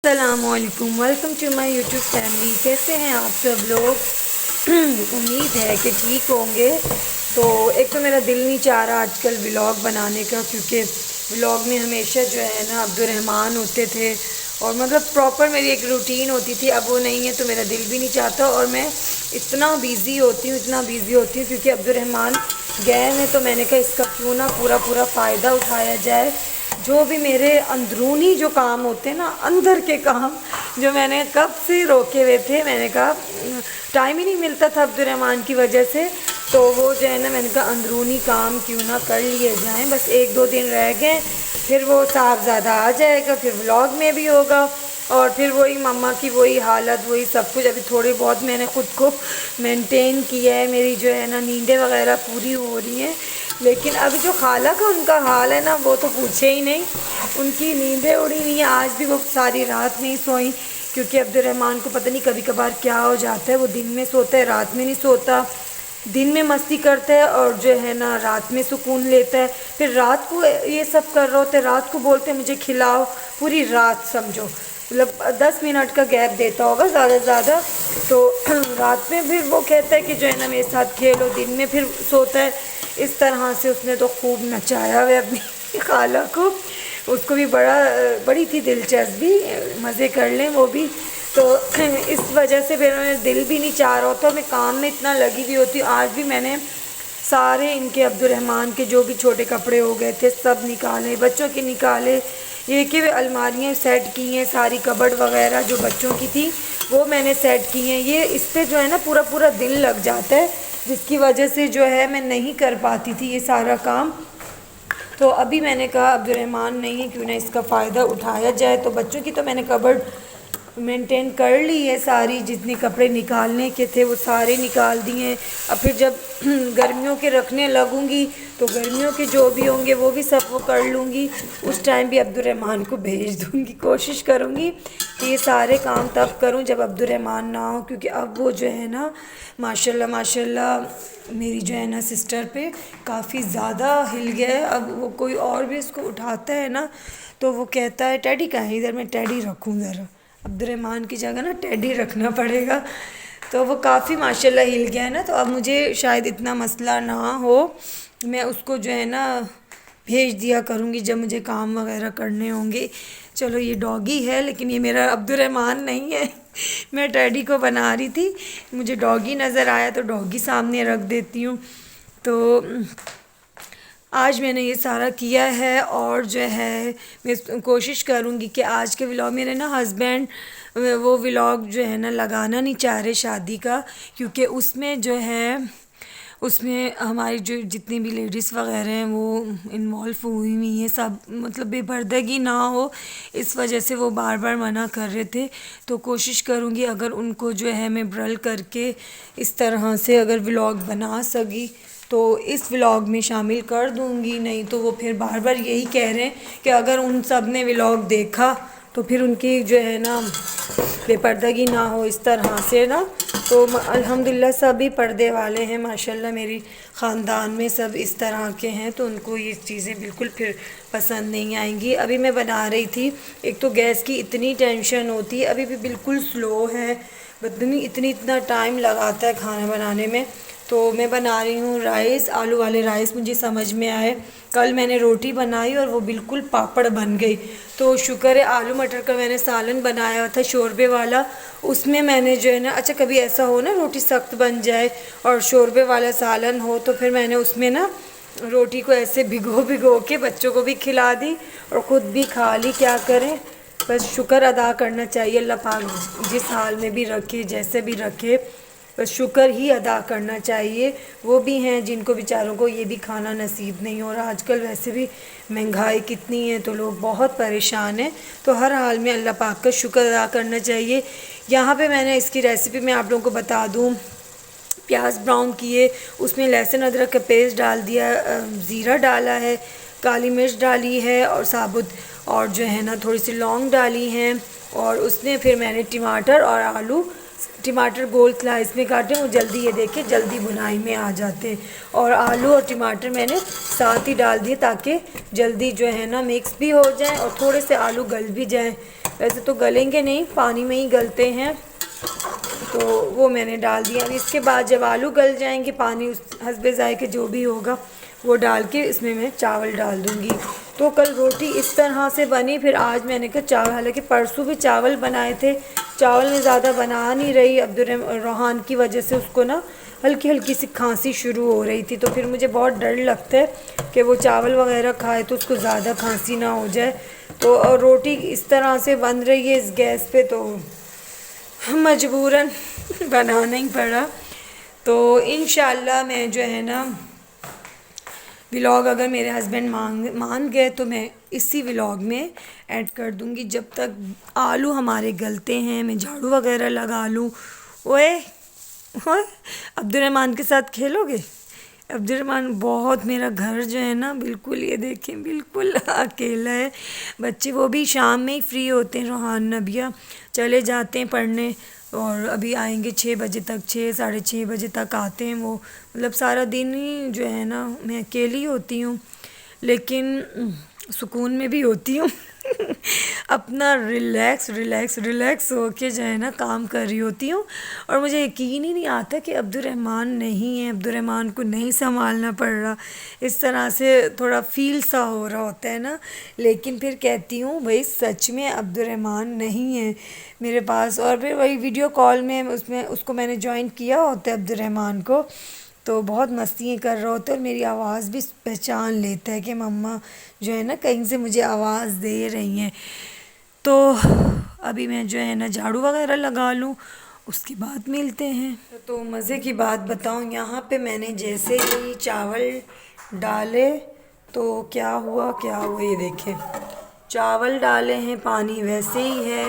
अस्सलामुअलैकुम, welcome to my YouTube family. कैसे हैं आप सब लोग? उम्मीद है कि ठीक होंगे। तो एक तो मेरा दिल नहीं चाह रहा आजकल व्लॉग बनाने का, क्योंकि व्लॉग में हमेशा जो है ना अब्दुर्रहमान होते थे और मतलब प्रॉपर मेरी एक रूटीन होती थी। अब वो नहीं है तो मेरा दिल भी नहीं चाहता और मैं इतना बिज़ी होती हूँ क्योंकि अब्दुर्रहमान गए हैं। तो मैंने कहा इसका क्यों ना पूरा फ़ायदा उठाया जाए। जो भी मेरे अंदरूनी जो काम होते हैं ना, अंदर के काम जो मैंने कब से रोके हुए थे, मैंने कहा टाइम ही नहीं मिलता था अब्दुर्रहमान की वजह से। तो वो जो है ना, मैंने कहा अंदरूनी काम क्यों ना कर लिए जाएं। बस एक दो दिन रह गए, फिर वो साहबज़ादा आ जाएगा, फिर व्लॉग में भी होगा और फिर वही मम्मा की वही हालत, वही सब कुछ। अभी थोड़ी बहुत मैंने ख़ुद को मेंटेन किया है, मेरी जो है ना नींदें वगैरह पूरी हो रही हैं। लेकिन अभी जो खाला का उनका हाल है ना, वो तो पूछे ही नहीं। उनकी नींदें उड़ी नहीं है, आज भी वो सारी रात नहीं सोई, क्योंकि अब्दुर्रहमान को पता नहीं कभी कभार क्या हो जाता है। वो दिन में सोता है, रात में नहीं सोता। दिन में मस्ती करता है और जो है ना रात में सुकून लेता है। फिर रात को ये सब कर रहे होते हैं, रात को बोलते हैं मुझे खिलाओ, पूरी रात समझो मतलब 10 मिनट का गैप देता होगा ज़्यादा से ज़्यादा। तो रात में फिर वो कहता है कि जो है ना मेरे साथ खेलो, दिन में फिर सोता है। इस तरह से उसने तो खूब नचाया हुआ अपनी खाला को। उसको भी बड़ी थी दिलचस्पी, मज़े कर लें वो भी। तो इस वजह से फिर मेरा दिल भी नहीं चाह रहा होता, मैं काम में इतना लगी हुई होती हूँ। आज भी मैंने सारे इनके अब्दुर्रहमान के जो भी छोटे कपड़े हो गए थे सब निकाले, बच्चों के निकाले। ये कि वे अलमारियाँ सेट की हैं, सारी कबर्ड वगैरह जो बच्चों की थी वो मैंने सेट की हैं। ये इस पर जो है ना पूरा पूरा दिन लग जाता है, जिसकी वजह से जो है मैं नहीं कर पाती थी ये सारा काम। तो अभी मैंने कहा अब्दुर्रहमान नहीं है, क्यों ना इसका फ़ायदा उठाया जाए। तो बच्चों की तो मैंने कबर्ड मेंटेन कर ली है, सारी जितने कपड़े निकालने के थे वो सारे निकाल दिए। अब फिर जब गर्मियों के रखने लगूंगी तो गर्मियों के जो भी होंगे वो भी सब वो कर लूँगी। उस टाइम भी अब्दुर्रहमान को भेज दूँगी। कोशिश करूँगी कि ये सारे काम तब करूँ जब अब्दुर्रहमान ना हो, क्योंकि अब वो जो है ना माशाल्लाह माशाल्लाह मेरी जो है ना सिस्टर पे काफ़ी ज़्यादा हिल गया है। अब वो कोई और भी इसको उठाता है ना तो वो कहता है टैडी कहाँ है, इधर मैं टैडी रखूँ ज़रा। अब्दुर्रहमान की जगह ना टैडी रखना पड़ेगा। तो वो काफ़ी माशाल्लाह हिल गया है ना, तो अब मुझे शायद इतना मसला ना हो। मैं उसको जो है ना भेज दिया करूँगी जब मुझे काम वगैरह करने होंगे। चलो ये डॉगी है, लेकिन ये मेरा अब्दुर्रहमान नहीं है। मैं टैडी को बना रही थी, मुझे डॉगी नज़र आया तो डॉगी सामने रख देती हूँ। तो आज मैंने ये सारा किया है और जो है मैं कोशिश करूँगी कि आज के व्लॉग, मेरे ना हस्बैंड वो व्लॉग जो है ना लगाना नहीं चाह रहे शादी का, क्योंकि उसमें जो है उसमें हमारी जो जितनी भी लेडीज़ वगैरह हैं वो इन्वॉल्व हुई हुई हैं सब, मतलब बेपर्दगी ना हो, इस वजह से वो बार बार मना कर रहे थे। तो कोशिश करूँगी अगर उनको जो है मैं ब्रल करके इस तरह से अगर व्लॉग बना सकी तो इस व्लॉग में शामिल कर दूँगी। नहीं तो वो फिर बार बार यही कह रहे हैं कि अगर उन सब ने व्लॉग देखा तो फिर उनकी जो है ना बेपर्दगी ना हो इस तरह से ना। तो अल्हम्दुलिल्लाह सभी पर्दे वाले हैं माशाल्लाह, मेरी ख़ानदान में सब इस तरह के हैं, तो उनको ये चीज़ें बिल्कुल फिर पसंद नहीं आएंगी। अभी मैं बना रही थी, एक तो गैस की इतनी टेंशन होती है, अभी भी बिल्कुल स्लो है, बदनी इतना टाइम लगाता है खाना बनाने में। तो मैं बना रही हूँ राइस, आलू वाले राइस। मुझे समझ में आए, कल मैंने रोटी बनाई और वो बिल्कुल पापड़ बन गई। तो शुक्र है आलू मटर का मैंने सालन बनाया था शोरबे वाला, उसमें मैंने जो है ना, अच्छा कभी ऐसा हो ना रोटी सख्त बन जाए और शोरबे वाला सालन हो, तो फिर मैंने उसमें ना रोटी को ऐसे भिगो के बच्चों को भी खिला दी और ख़ुद भी खा ली। क्या करें, बस शुक्र अदा करना चाहिए। अल्लाह पाक जिस हाल में भी रखे, जैसे भी रखे, बस शुक्र ही अदा करना चाहिए। वो भी हैं जिनको बेचारों को ये भी खाना नसीब नहीं हो रहा। आजकल वैसे भी महंगाई कितनी है तो लोग बहुत परेशान हैं। तो हर हाल में अल्लाह पाक का शुक्र अदा करना चाहिए। यहाँ पे मैंने इसकी रेसिपी में आप लोगों को बता दूँ, प्याज ब्राउन किए, उसमें लहसुन अदरक का पेस्ट डाल दिया, ज़ीरा डाला है, काली मिर्च डाली है और साबुत, और जो है ना थोड़ी सी लौंग डाली हैं। और उसमें फिर मैंने टमाटर और आलू, टमाटर गोल स्लाइस में काटे, वो जल्दी ये देखिए जल्दी बुनाई में आ जाते। और आलू और टमाटर मैंने साथ ही डाल दिए ताकि जल्दी जो है ना मिक्स भी हो जाए और थोड़े से आलू गल भी जाएं। वैसे तो गलेंगे नहीं, पानी में ही गलते हैं, तो वो मैंने डाल दिया। अब इसके बाद जब आलू गल जाएंगे, पानी उस हस्बे ज़ायके जो भी होगा वो डाल के इसमें मैं चावल डाल दूँगी। तो कल रोटी इस तरह से बनी। फिर आज मैंने कहा चावल, हालांकि परसों भी चावल बनाए थे, चावल में ज़्यादा बना नहीं रही, अब्दुर्रहमान की वजह से उसको ना हल्की हल्की सी खांसी शुरू हो रही थी। तो फिर मुझे बहुत डर लगता है कि वो चावल वगैरह खाए तो उसको ज़्यादा खांसी ना हो जाए। तो और रोटी इस तरह से बन रही है इस गैस पे, तो मजबूरन बनाना ही पड़ा। तो इंशाल्लाह मैं जो है ना व्लॉग, अगर मेरे हस्बैंड मान गए तो मैं इसी व्लॉग में ऐड कर दूँगी। जब तक आलू हमारे गलते हैं मैं झाड़ू वगैरह लगा लूँ। ओए ओए, अब्दुर्रहमान के साथ खेलोगे? अब्दुर्रहमान बहुत, मेरा घर जो है ना बिल्कुल, ये देखें बिल्कुल अकेला है। बच्चे वो भी शाम में ही फ्री होते हैं, रोहान नबिया चले जाते हैं पढ़ने, और अभी आएंगे 6 बजे तक, 6 साढ़े 6 बजे तक आते हैं वो। मतलब सारा दिन ही जो है ना मैं अकेली होती हूँ, लेकिन सुकून में भी होती हूँ अपना रिलैक्स रिलैक्स रिलैक्स होके जो है ना काम कर रही होती हूँ। और मुझे यकीन ही नहीं आता कि अब्दुर्रहमान नहीं है, अब्दुर्रहमान को नहीं संभालना पड़ रहा। इस तरह से थोड़ा फील सा हो रहा होता है ना, लेकिन फिर कहती हूँ भाई सच में अब्दुर्रहमान नहीं है मेरे पास। और फिर वही वीडियो कॉल में उसमें उसको मैंने ज्वाइन किया होता है अब्दुर्रहमान को, तो बहुत मस्तियाँ कर रहे होते हैं और मेरी आवाज़ भी पहचान लेता है कि मम्मा जो है ना कहीं से मुझे आवाज़ दे रही हैं। तो अभी मैं जो है ना झाड़ू वगैरह लगा लूँ, उसके बाद मिलते हैं। तो मज़े की बात बताऊँ, यहाँ पे मैंने जैसे ही चावल डाले तो क्या हुआ ये देखें, चावल डाले हैं, पानी वैसे ही है,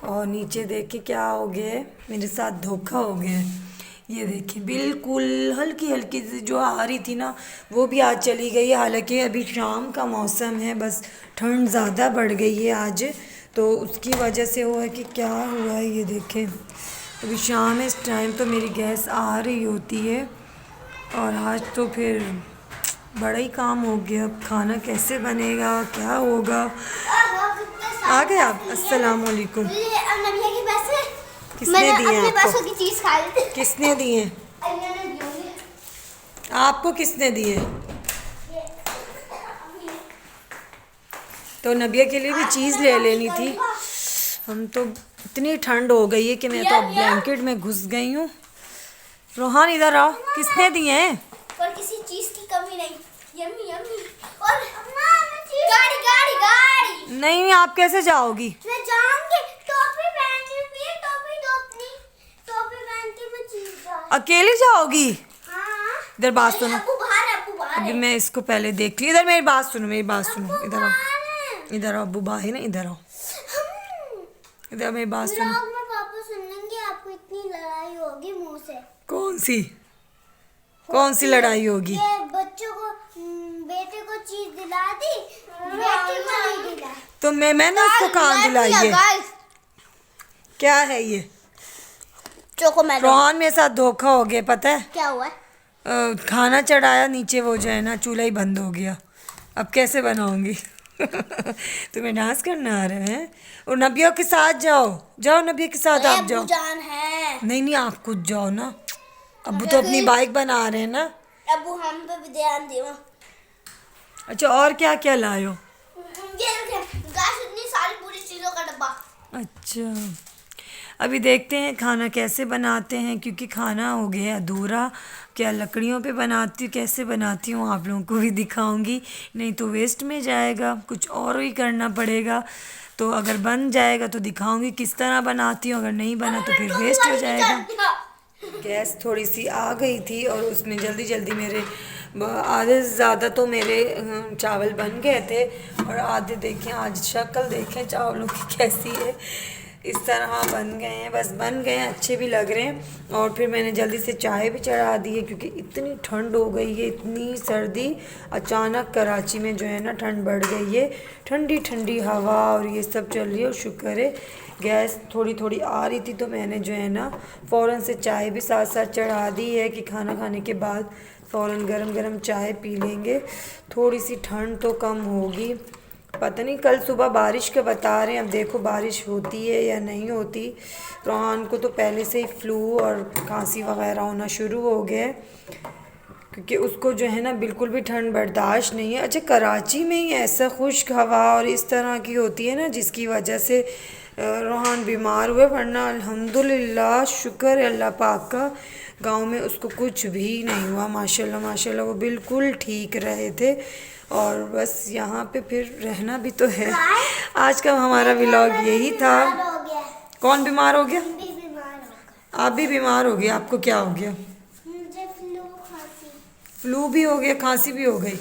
और नीचे देखे क्या हो गया है, मेरे साथ धोखा हो गया है। ये देखिए बिल्कुल हल्की हल्की जो आ रही थी ना वो भी आज चली गई है। हालांकि अभी शाम का मौसम है, बस ठंड ज़्यादा बढ़ गई है आज, तो उसकी वजह से हुआ है कि क्या हुआ है। ये देखें अभी शाम इस टाइम तो मेरी गैस आ रही होती है, और आज तो फिर बड़ा ही काम हो गया। अब खाना कैसे बनेगा, क्या होगा। आ गए आप? अस्सलाम वालेकुम। किसने दिए आपको? किसने दिए? आपको किसने दिए? तो नबिया के लिए भी चीज़ ले लेनी थी। हम तो इतनी ठंड हो गई है कि मैं तो ब्लैंकेट में घुस गई हूँ। रोहान इधर आओ, किसने दिए हैं? और किसी चीज़ की कमी नहीं। Yummy yummy. और गाड़ी गाड़ी गाड़ी। नहीं, आप कैसे जाओगी? मैं जाऊंगी, टोपी पहनी हुई है, टोपी टोपी पहन के मैं चीज़ अकेली जाओगी? हाँ। इधर बात सुनो, अब्बू बाहर अभी मैं इसको पहले देख ली। इधर मेरी बात सुनो, इधर आओ, इधर आओ, अब्बू बाहर है ना, इधर आओ, इधर मेरी बात सुनो। व्लॉग में पापा सुनेंगे आपको इतनी लड़ाई होगी मुंह से। कौन सी लड़ाई होगी? ये बच्चों को, बेटे को चीज दिला दी, बेटी को नहीं दिला। तो मैंने उसको कहाँ दिलाई है? क्या है ये? चोकोमेलो। रोहान मेरे साथ धोखा हो गया, पता है? क्या हुआ? खाना चढ़ाया, नीचे वो जो है ना चूल्हा ही बंद हो गया। अब कैसे बनाऊंगी? तुम्हें डांस करना आ रहा है? और नबिया के साथ जाओ नबिया के साथ आप जाओ। जान है। नहीं आप खुद जाओ ना, अब्बू तो अपनी बाइक बना रहे हैं ना। अब्बू हम पे भी ध्यान दो। अच्छा, और क्या क्या लायो? ये देखें गाइस, इतनी सारी पूरी चीज़ों का डब्बा। अच्छा, अभी देखते हैं खाना कैसे बनाते हैं, क्योंकि खाना हो गया अधूरा। क्या लकड़ियों पे बनाती हूँ, कैसे बनाती हूँ आप लोगों को भी दिखाऊंगी, नहीं तो वेस्ट में जाएगा, कुछ और ही करना पड़ेगा। तो अगर बन जाएगा तो दिखाऊंगी किस तरह बनाती हूँ, अगर नहीं बना तो फिर वेस्ट हो जाएगा। गैस थोड़ी सी आ गई थी और उसमें जल्दी जल्दी मेरे आधे से ज़्यादा तो मेरे चावल बन गए थे, और आधे देखें आज शक्ल देखें चावलों की कैसी है। इस तरह बन गए हैं, बस बन गए हैं, अच्छे भी लग रहे हैं। और फिर मैंने जल्दी से चाय भी चढ़ा दी है, क्योंकि इतनी ठंड हो गई है, इतनी सर्दी। अचानक कराची में जो है ना ठंड बढ़ गई है, ठंडी ठंडी हवा और ये सब चल रही है। और शुक्र है गैस थोड़ी थोड़ी आ रही थी, तो मैंने जो है ना फ़ौरन से चाय भी साथ साथ चढ़ा दी है कि खाना खाने के बाद फ़ौरन गरम गरम चाय पी लेंगे, थोड़ी सी ठंड तो कम होगी। पता नहीं कल सुबह बारिश का बता रहे हैं, अब देखो बारिश होती है या नहीं होती। रोहान को तो पहले से ही फ्लू और खांसी वगैरह होना शुरू हो गया है, क्योंकि उसको जो है ना बिल्कुल भी ठंड बर्दाश्त नहीं है। अच्छा, कराची में ही ऐसा खुश्क हवा और इस तरह की होती है ना, जिसकी वजह से रोहान बीमार हुए, वरना अल्हम्दुलिल्लाह शुक्र है अल्लाह पाक का, गांव में उसको कुछ भी नहीं हुआ। माशाल्लाह माशाल्लाह वो बिल्कुल ठीक रहे थे। और बस यहाँ पे फिर रहना भी तो है। आज का हमारा व्लॉग यही था। हो गया। कौन बीमार हो गया? हम भी बीमार हो गए। आप भी बीमार हो गए? आपको क्या हो गया? मुझे फ्लू खांसी। फ्लू भी हो गया, खांसी भी हो गई?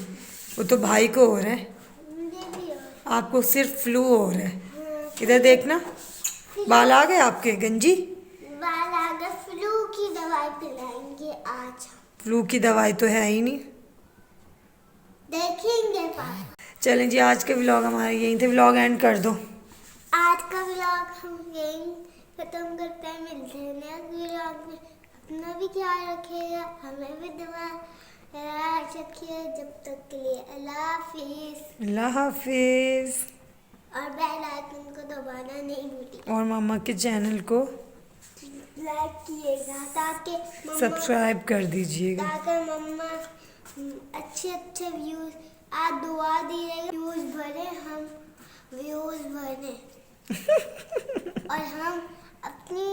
वो तो भाई को हो रहा है, मुझे भी हो। आपको सिर्फ फ्लू हो रहा है। हाँ, इधर देखना, बाल आ गए आपके गंजी। बाल आ गए। फ्लू की दवाई पिलाएंगे आज। फ्लू की दवाई तो है ही नहीं। देखेंगे पापा। चलें जी, आज का व्लॉग हमारा यहीं थे। व्लॉग एंड कर दो। आज का व्लॉग हम यहीं खत्म करते हैं। मिलते हैं नेक्स्ट व्लॉग में। अपना भी ख्याल रखिएगा, हमें भी दुआ रखिए। जब तक के लिए अल्लाह हाफिज। अल्लाह हाफिज। और बेल आइकन को दबाना नहीं भूलिए। और मामा के चैनल को लाइक किएगा ताकि मम्मा सब्सक्राइब कर दीजिएगा। ताकि मम्मा अच्छे अच्छे व्यूज आज दुआ दिए व्यूज बढ़े, हम व्यूज बढ़े और हम अपनी